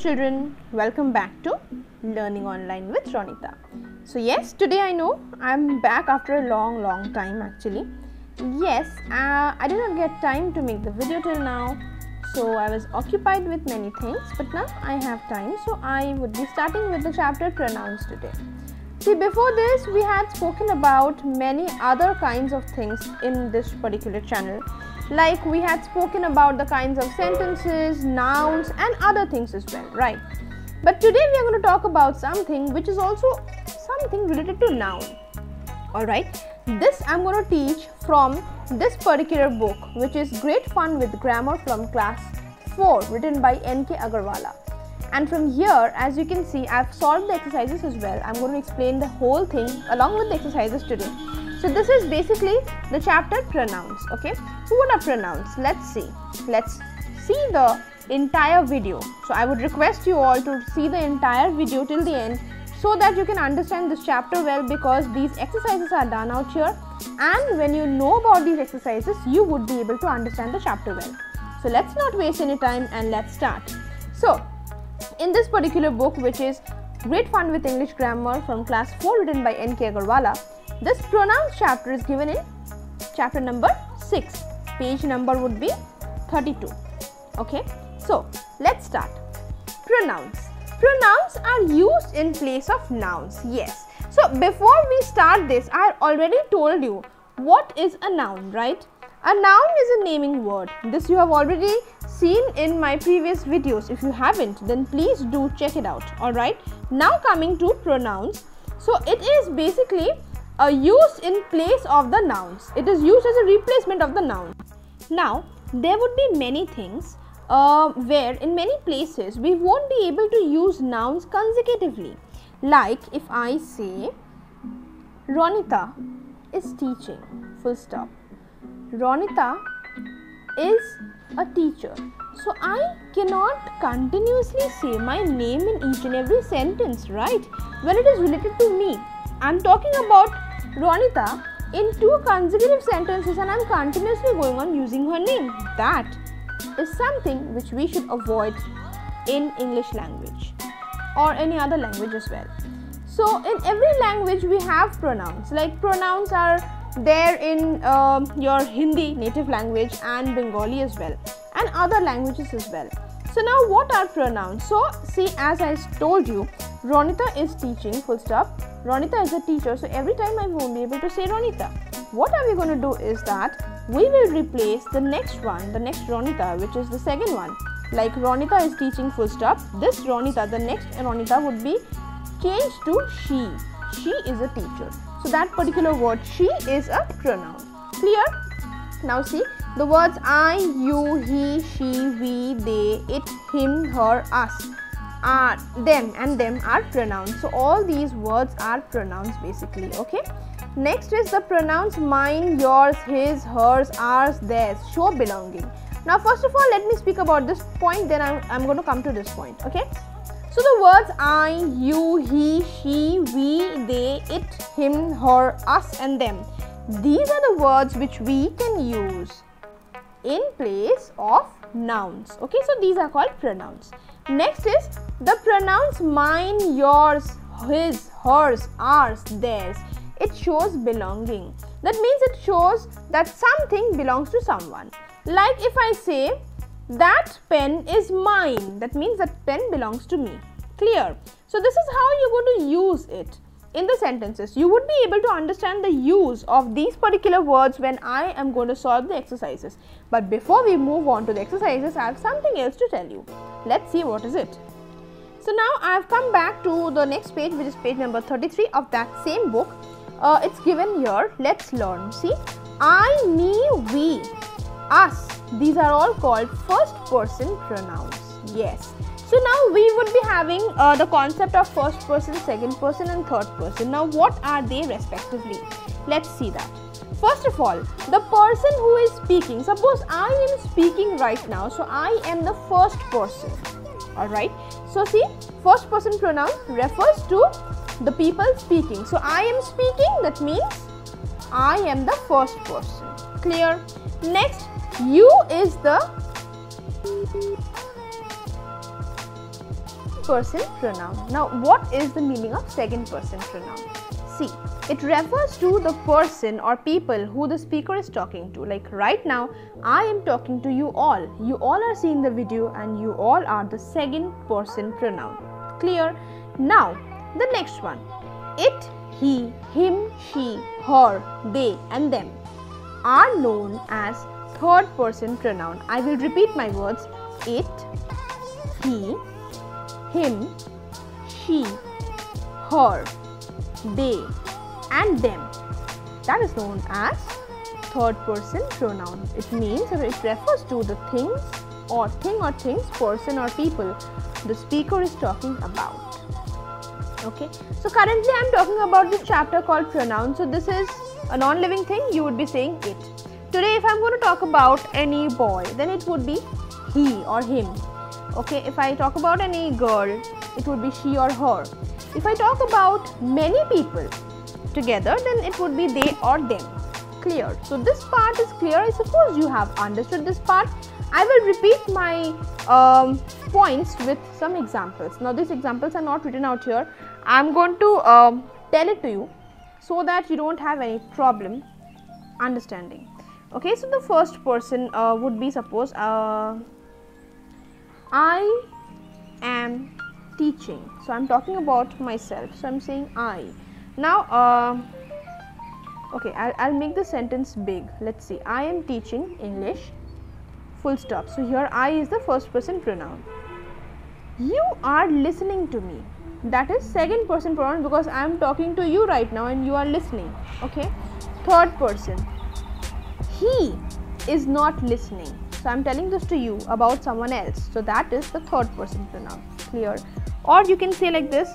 Children, welcome back to Learning Online with Ronita. So yes, today I know I'm back after a long time actually. Yes, I did not get time to make the video till now, so I was occupied with many things, but now I have time, so I would be starting with the chapter pronouns today. See, before this we had spoken about many other kinds of things in this particular channel. Like we had spoken about the kinds of sentences, nouns and other things as well, right? But today we are going to talk about something which is also something related to noun. Alright, this I am going to teach from this particular book, which is Great Fun with Grammar from Class 4, written by N.K. Agarwala. And from here, as you can see, I have solved the exercises as well. I am going to explain the whole thing along with the exercises today. So this is basically the chapter pronouns, okay? So what are pronouns? Let's see the entire video. So I would request you all to see the entire video till the end so that you can understand this chapter well, because these exercises are done out here, and when you know about these exercises, you would be able to understand the chapter well. So let's not waste any time and let's start. So in this particular book, which is Great Fun with English Grammar from Class 4, written by N.K. Agarwala, this pronouns chapter is given in chapter number 6. Page number would be 32. Okay, so let's start. Pronouns. Pronouns are used in place of nouns. Yes. So before we start this, I already told you what is a noun, right? A noun is a naming word. This you have already seen in my previous videos. If you haven't, then please do check it out. Alright. Now coming to pronouns. So it is basically used in place of the nouns. It is used as a replacement of the noun. Now there would be many things where in many places we won't be able to use nouns consecutively. Like if I say Ronita is teaching, full stop. Ronita is a teacher. So I cannot continuously say my name in each and every sentence, right? When it is related to me. I am talking about Ronita in 2 consecutive sentences and I am continuously going on using her name. That is something which we should avoid in English language or any other language as well. So in every language we have pronouns. Like pronouns are there in your Hindi native language and Bengali as well, and other languages as well. So now what are pronouns? So see, as I told you, Ronita is teaching, full stop. Ronita is a teacher, so every time I won't be able to say Ronita. What are we going to do is that we will replace the next one, the next Ronita, which is the second one. Like Ronita is teaching, full stop. This Ronita, the next Ronita would be changed to she. She is a teacher. So that particular word she is a pronoun. Clear? Now see, the words I, you, he, she, we, they, it, him, her, us are them, and them are pronouns. So all these words are pronouns basically. Okay. Next is the pronouns mine, yours, his, hers, ours, theirs. Show belonging. Now first of all, let me speak about this point, then I'm going to come to this point. Okay. So the words I, you, he, she, we, they, it, him, her, us and them. These are the words which we can use in place of nouns. Okay, so these are called pronouns. Next is the pronouns mine, yours, his, hers, ours, theirs. It shows belonging. That means it shows that something belongs to someone. Like if I say that pen is mine, that means that pen belongs to me. Clear? So this is how you're going to use it in the sentences. You would be able to understand the use of these particular words when I am going to solve the exercises. But before we move on to the exercises, I have something else to tell you. Let's see what is it. So now I have come back to the next page, which is page number 33 of that same book. It's given here. Let's learn. See, I, me, we, us. These are all called first person pronouns. Yes. So now we would be having the concept of first person, second person and third person. Now what are they respectively? Let's see that. First of all, the person who is speaking. Suppose I am speaking right now. So I am the first person. Alright. So see, first person pronoun refers to the people speaking. So I am speaking, that means I am the first person. Clear? Next, you is the person pronoun. Now what is the meaning of second person pronoun? See, it refers to the person or people who the speaker is talking to. Like right now, I am talking to you all. You all are seeing the video and you all are the second person pronoun. Clear? Now, the next one. It, he, him, she, her, they and them are known as third person pronoun. I will repeat my words. It, he, him, she, her, they and them. That is known as third person pronoun. It means, or it refers to the things or things, person or people the speaker is talking about. Okay, so currently I am talking about this chapter called pronouns. So this is a non-living thing, you would be saying it. Today if I am going to talk about any boy, then it would be he or him. Okay, if I talk about any girl, it would be she or her. If I talk about many people together, then it would be they or them. Clear? So this part is clear. I suppose you have understood this part. I will repeat my points with some examples. Now these examples are not written out here. I am going to tell it to you so that you don't have any problem understanding. Okay, so the first person would be, suppose I am teaching. So I am talking about myself. So I am saying I. Now, okay, I'll make the sentence big. Let's see. I am teaching English. Full stop. So here I is the first person pronoun. You are listening to me. That is second person pronoun because I am talking to you right now and you are listening. Okay. Third person. He is not listening. So I am telling this to you about someone else. So that is the third person pronoun. Clear? Or you can say like this.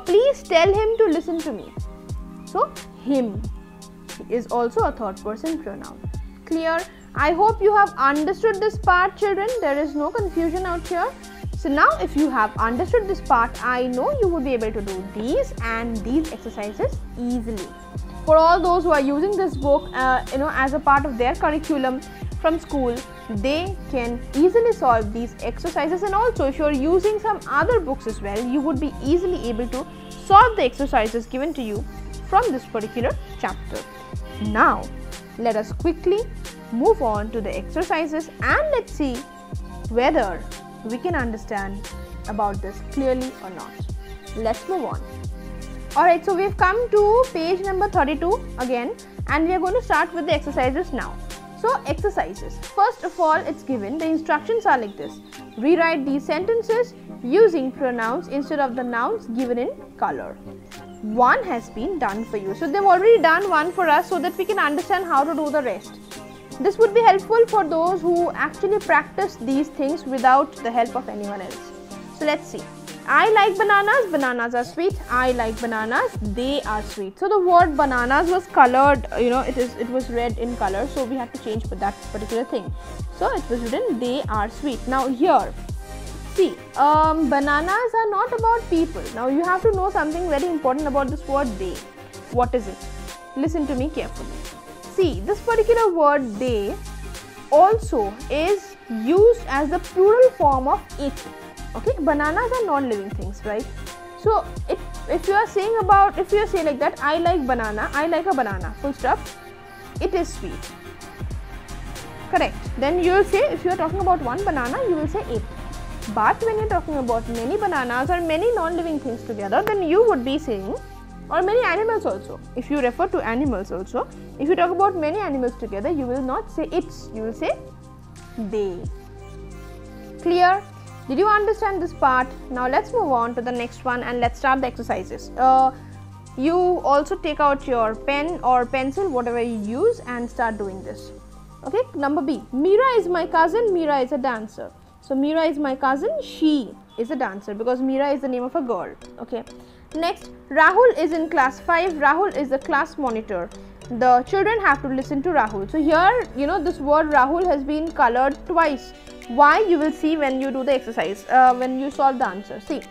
Please tell him to listen to me. So him is also a third person pronoun. Clear? I hope you have understood this part, children. There is no confusion out here. So now if you have understood this part, I know you will be able to do these and these exercises easily. For all those who are using this book as a part of their curriculum from school, they can easily solve these exercises, and also if you are using some other books as well, you would be easily able to solve the exercises given to you from this particular chapter. Now let us quickly move on to the exercises and let's see whether we can understand about this clearly or not. Let's move on. Alright, so we've come to page number 32 again and we are going to start with the exercises now. So exercises. First of all, it's given, the instructions are like this. Rewrite these sentences using pronouns instead of the nouns given in color. One has been done for you. So they've already done one for us so that we can understand how to do the rest. This would be helpful for those who actually practice these things without the help of anyone else. So let's see. I like bananas, bananas are sweet. I like bananas, they are sweet. So the word bananas was colored, it was red in color, so we had to change that particular thing. So it was written they are sweet. Now here, see, bananas are not about people. Now you have to know something very important about this word they. What is it? Listen to me carefully. See, this particular word they also is used as the plural form of it. Okay, bananas are non-living things, right? So if you are saying like that, I like banana, I like a banana, full stop, it is sweet. Correct. Then you will say, if you are talking about one banana, you will say it. But when you are talking about many bananas or many non-living things together, then you would be saying, or many animals also. If you refer to animals also, if you talk about many animals together, you will not say it's, you will say they. Clear? Did you understand this part? Now let's move on to the next one and let's start the exercises. You also take out your pen or pencil, whatever you use, and start doing this. Okay, number B. Mira is my cousin, Mira is a dancer. So Mira is my cousin, she is a dancer because Mira is the name of a girl. Okay. Next, Rahul is in class 5, Rahul is the class monitor. The children have to listen to Rahul. So here, this word Rahul has been colored twice. Why? You will see when you do the exercise, when you solve the answer. See,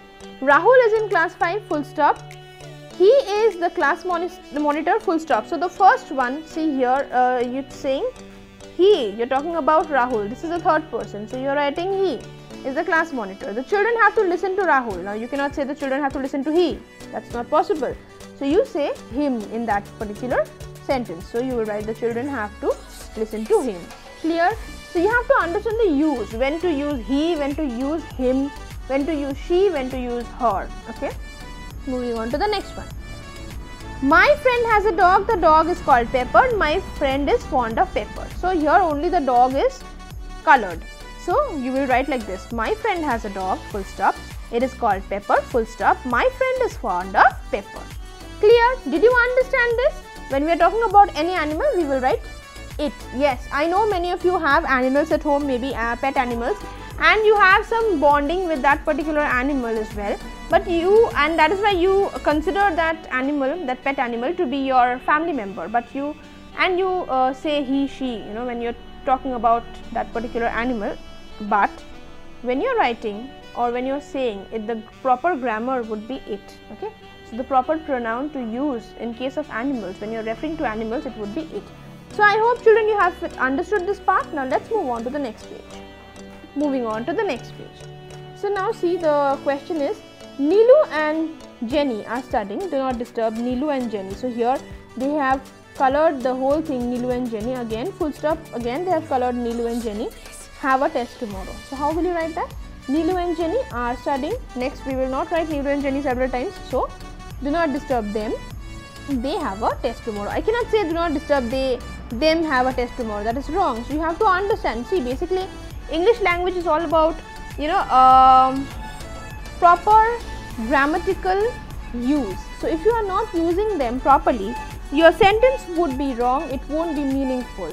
Rahul is in class 5, full stop. He is the class monitor, full stop. So the first one, see here, you're saying he, you're talking about Rahul. This is the third person, so you're writing he. is the class monitor. The children have to listen to Rahul. Now you cannot say the children have to listen to he. That's not possible. So you say him in that particular sentence. So you will write the children have to listen to him. Clear? So you have to understand the use. When to use he, when to use him, when to use she, when to use her. Okay. Moving on to the next one. My friend has a dog. The dog is called Pepper. My friend is fond of Pepper. So here only the dog is colored. So you will write like this. My friend has a dog, full stop. It is called Pepper, full stop. My friend is fond of Pepper. Clear? Did you understand this? When we are talking about any animal, we will write it. Yes, I know many of you have animals at home, maybe pet animals, and you have some bonding with that particular animal as well. But and that is why you consider that animal, that pet animal, to be your family member. But you say he, she, when you're talking about that particular animal. But when you're writing or when you're saying it, the proper grammar would be it. Okay. So the proper pronoun to use in case of animals, when you're referring to animals, it would be it. So I hope children you have understood this part. Now let's move on to the next page. Moving on to the next page. So now see, the question is, Neelu and Jenny are studying. Do not disturb Neelu and Jenny. So here they have colored the whole thing, Neelu and Jenny. Again, full stop. Again they have colored Neelu and Jenny. Have a test tomorrow. So how will you write that? Neelu and Jenny are studying. Next we will not write Neelu and Jenny several times. So do not disturb them. They have a test tomorrow. I cannot say do not disturb them have a test tomorrow. That is wrong. So you have to understand. See, basically English language is all about proper grammatical use. So if you are not using them properly, your sentence would be wrong. It won't be meaningful.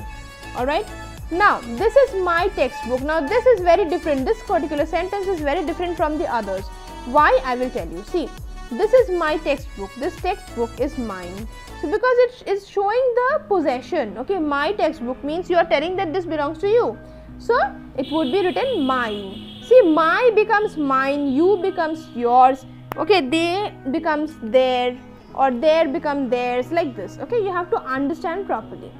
Alright. Now this is my textbook. Now this is very different. This particular sentence is very different from the others. Why? I will tell you. See, this is my textbook. This textbook is mine. So because it is showing the possession. Okay, my textbook means you are telling that this belongs to you. So it would be written mine. See, my becomes mine, you becomes yours. Okay, they becomes their, or their become theirs, like this. Okay, you have to understand properly.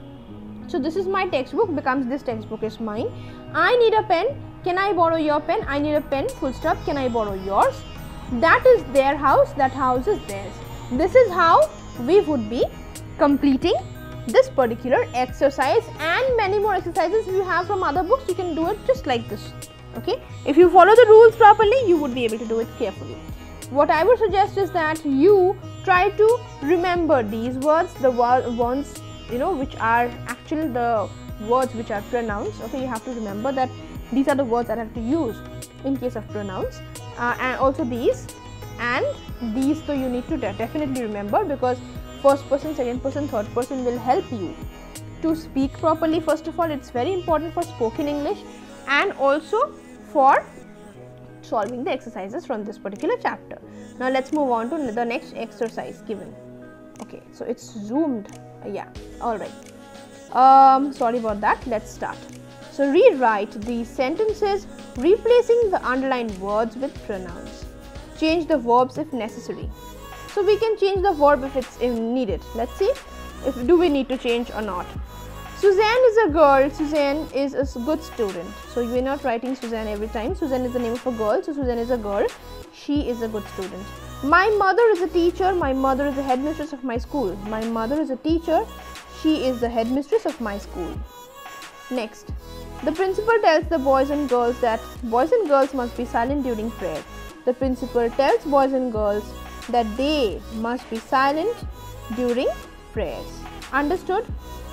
So this is my textbook becomes this textbook is mine. I need a pen. Can I borrow your pen? I need a pen. Full stop. Can I borrow yours? That is their house. That house is theirs. This is how we would be completing this particular exercise, and many more exercises you have from other books. You can do it just like this. Okay. If you follow the rules properly, you would be able to do it carefully. What I would suggest is that you try to remember these words, the ones which are actually the words which are pronouns. Okay, you have to remember that these are the words that I have to use in case of pronouns, and also these and these. So you need to definitely remember, because first person, second person, third person will help you to speak properly. First of all, it's very important for spoken English and also for solving the exercises from this particular chapter. Now let's move on to the next exercise given. Okay, so it's zoomed. Yeah, all right. Sorry about that. Let's start. So rewrite these sentences replacing the underlined words with pronouns. Change the verbs if necessary. So we can change the verb if it's needed. Let's see if do we need to change or not. Suzanne is a girl. Suzanne is a good student. So you are not writing Suzanne every time. Suzanne is the name of a girl. So Suzanne is a girl. She is a good student. My mother is a teacher. My mother is the headmistress of my school. My mother is a teacher. She is the headmistress of my school. Next, the principal tells the boys and girls that boys and girls must be silent during prayer. The principal tells boys and girls that they must be silent during prayers. Understood?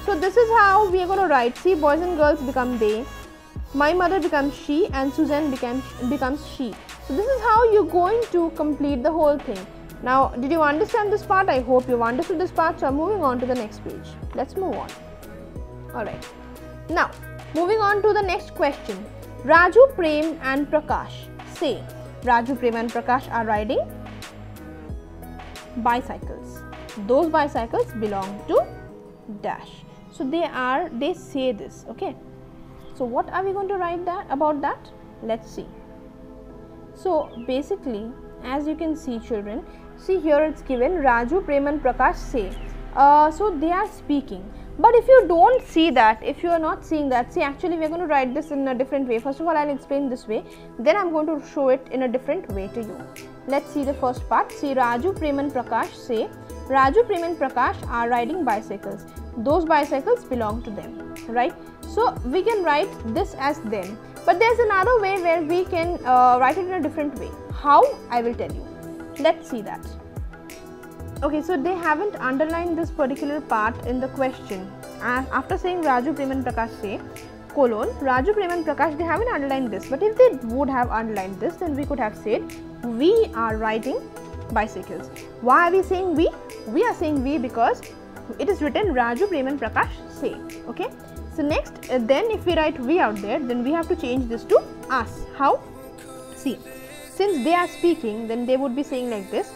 So this is how we are going to write. See, boys and girls become they, my mother becomes she, and Suzanne becomes she. So this is how you're going to complete the whole thing. Now, did you understand this part? I hope you've understood this part. So I'm moving on to the next page. Let's move on. Alright. Now, moving on to the next question. Raju, Prem and Prakash. Say, Raju, Prem and Prakash are riding bicycles. Those bicycles belong to dash. So they say this. Okay. So what are we going to write about that? Let's see. So basically, as you can see, children, see here it's given Raju, Prem and Prakash say. So they are speaking. But if you don't see that, if you are not seeing that, see, actually we are going to write this in a different way. First of all, I will explain this way, then I am going to show it in a different way to you. Let's see the first part. See, Raju, Prem and Prakash say, Raju, Prem and Prakash are riding bicycles. Those bicycles belong to them, right? So we can write this as them. But there is another way where we can write it in a different way. How? I will tell you. Let's see that. Okay, so they haven't underlined this particular part in the question. After saying Raju, Prem and Prakash say, colon, Raju, Prem and Prakash, they haven't underlined this. But if they would have underlined this, then we could have said, we are riding bicycles. Why are we saying we? We are saying we because it is written Raju, Prem and Prakash say. Okay. So next, then if we write we out there, then we have to change this to us. How? See, since they are speaking, then they would be saying like this,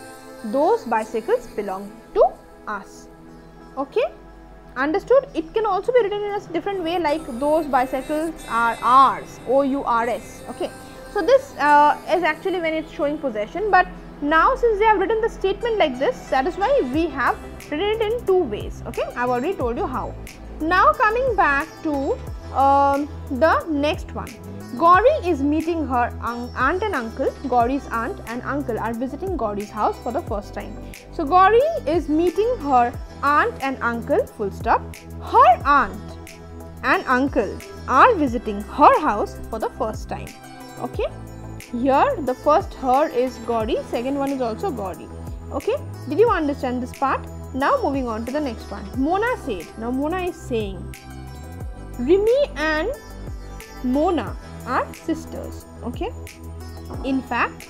those bicycles belong to us. Okay, understood? It can also be written in a different way, like those bicycles are ours, O-U-R-S. Okay, so this is actually when it's showing possession, but now since they have written the statement like this, that is why we have written it in two ways. Okay, I've already told you how. Now coming back to the next one. Gauri is meeting her aunt and uncle. Gauri's aunt and uncle are visiting Gauri's house for the first time. So Gauri is meeting her aunt and uncle, full stop. Her aunt and uncle are visiting her house for the first time. Okay. Here the first her is Gauri, second one is also Gauri. Okay. Did you understand this part? Now moving on to the next one. Mona said. Now Mona is saying, Rimi and Mona are sisters. Okay. In fact,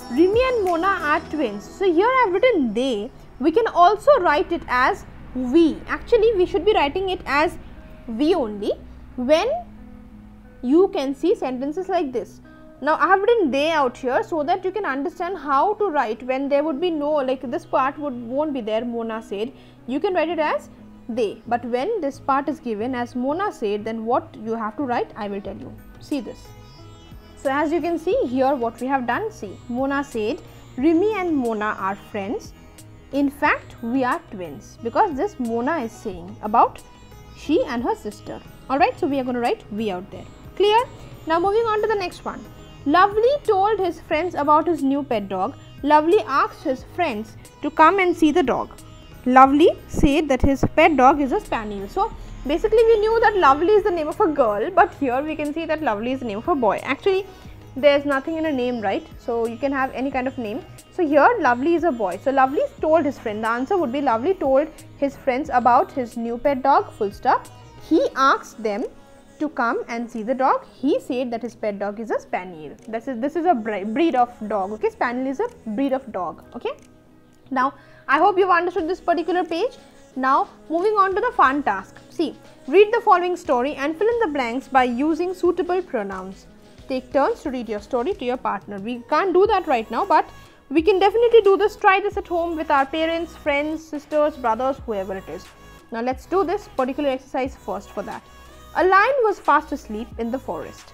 Rimi and Mona are twins. So here I have written they. We can also write it as we. Actually, we should be writing it as we only when you can see sentences like this. Now I have written they out here so that you can understand how to write when there would be no, like this part won't be there, Mona said. You can write it as they, but when this part is given as Mona said, then what you have to write, I will tell you. See this. So as you can see here what we have done, see, Mona said, Rimi and Mona are friends. In fact, we are twins, because this Mona is saying about she and her sister. Alright, so we are going to write we out there. Clear? Now moving on to the next one. Lovely told his friends about his new pet dog. Lovely asked his friends to come and see the dog. Lovely said that his pet dog is a spaniel. So basically we knew that Lovely is the name of a girl, but here we can see that Lovely is the name of a boy. Actually there is nothing in a name, right? So you can have any kind of name. So here Lovely is a boy. So Lovely told his friend. The answer would be Lovely told his friends about his new pet dog, full stop. He asked them to come and see the dog. He said that his pet dog is a spaniel. This is a breed of dog. Okay, spaniel is a breed of dog. Okay. Now I hope you've understood this particular page. Now moving on to the fun task. See, read the following story and fill in the blanks by using suitable pronouns. Take turns to read your story to your partner. We can't do that right now, but we can definitely do this. Try this at home with our parents, friends, sisters, brothers, whoever it is. Now let's do this particular exercise first for that. A lion was fast asleep in the forest.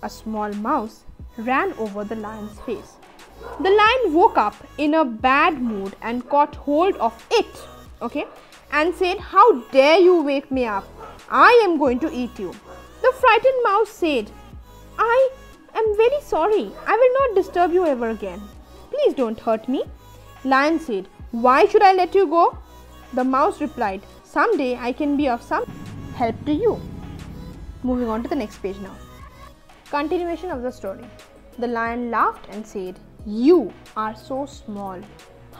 A small mouse ran over the lion's face. The lion woke up in a bad mood and caught hold of it, okay, and said, "How dare you wake me up? I am going to eat you." The frightened mouse said, "I am very sorry. I will not disturb you ever again. Please don't hurt me." Lion said, "Why should I let you go?" The mouse replied, "Someday I can be of some help to you." Moving on to the next page now. Continuation of the story. The lion laughed and said, "You are so small.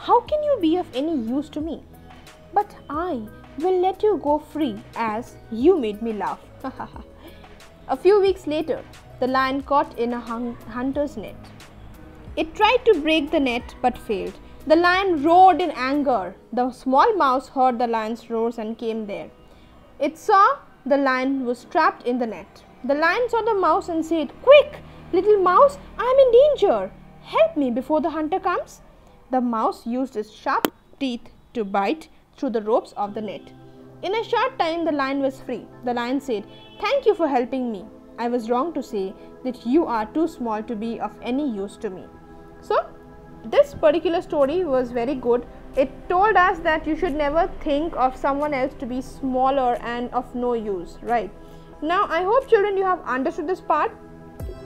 How can you be of any use to me? But I will let you go free as you made me laugh." A few weeks later, the lion caught in a hunter's net. It tried to break the net but failed. The lion roared in anger. The small mouse heard the lion's roars and came there. It saw the lion was trapped in the net. The lion saw the mouse and said, "Quick, little mouse, I am in danger. Help me before the hunter comes." The mouse used its sharp teeth to bite through the ropes of the net. In a short time, the lion was free. The lion said, "Thank you for helping me. I was wrong to say that you are too small to be of any use to me." So, this particular story was very good it told us that you should never think of someone else to be smaller and of no use, right? Now I hope children you have understood this part.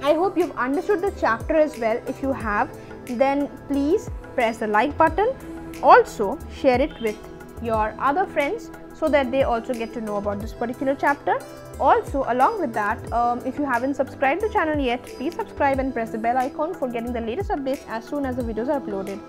I hope you've understood the chapter as well. If you have, then please press the like button. Also share it with your other friends so that they also get to know about this particular chapter. Also along with that, if you haven't subscribed the channel yet, please subscribe and press the bell icon for getting the latest updates as soon as the videos are uploaded.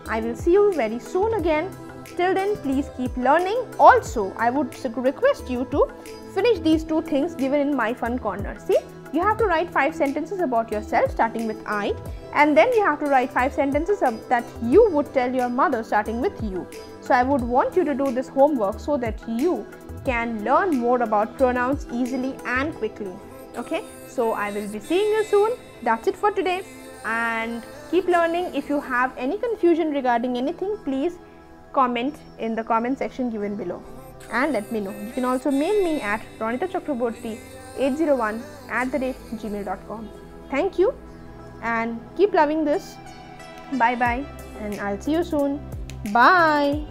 I will see you very soon again. Till then, please keep learning. Also, I would request you to finish these 2 things given in My Fun Corner. See, you have to write 5 sentences about yourself starting with I, and then you have to write 5 sentences that you would tell your mother starting with you. So I would want you to do this homework so that you can learn more about pronouns easily and quickly. Okay, so I will be seeing you soon. That's it for today, and keep learning. If you have any confusion regarding anything, please comment in the comment section given below and let me know. You can also mail me at ronitachakraborty801@gmail.com. Thank you and keep loving this. Bye bye, and I'll see you soon. Bye.